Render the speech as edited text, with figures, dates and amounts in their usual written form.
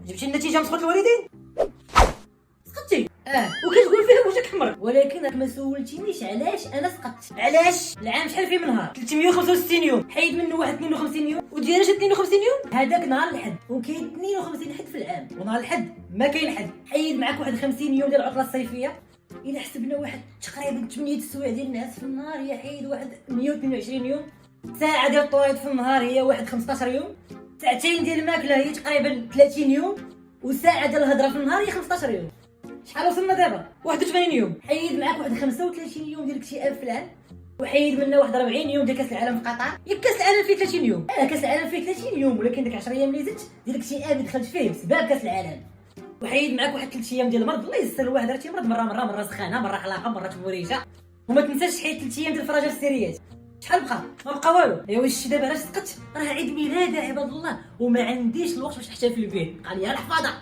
جبتي النتيجه من سقوط الوالدين؟ سقطتي وكتقول فيها واش حمر، ولكن راك ما سولتينيش علاش انا سقطت. علاش العام شحال فيه من نهار؟ 365 يوم، حيد منه واحد 52 يوم ودير 52 يوم، هذاك نهار الحد، وكاين 52 حد في العام، ونهار الحد ما كاين حد. حيد معاك واحد 50 يوم ديال العطله الصيفيه، الا حسبنا واحد تقريبا 8 السوايع ديال الناس في النهار، هي حيد واحد 122 يوم. ساعه ديال الطويط في النهار هي واحد 15 يوم، ساعتين ديال الماكله هي تقريبا 30 يوم، وساعه ديال الهضره في النهار هي 15 يوم. شحال وصلنا دابا؟ 81 يوم. حيد معاك واحد 35 يوم ديال الاكتئاب في العام، وحيد منه واحد 40 يوم ديال كاس العالم في قطر. ياك كاس العالم فيه 30 يوم، كاس العالم فيه 30 يوم، ولكن ديك 10 ايام اللي زدت ديال الاكتئاب اللي دخلت فيه بسبب كاس العالم. وحيد معاك واحد 3 ايام ديال المرض، الله يستر الواحد راه تيمرض مره سخانه، مره حلاقه، مره تموريجه. وما تنساش حيد 3 ايام ديال الفراجه السريات. شحال بقى؟ ما بقى والو. ايوا الشي دابا علاش سقطت؟ راه عيد ميلاد عباد الله وما عنديش الوقت باش نحتفل به، بقى لي الحفاظه.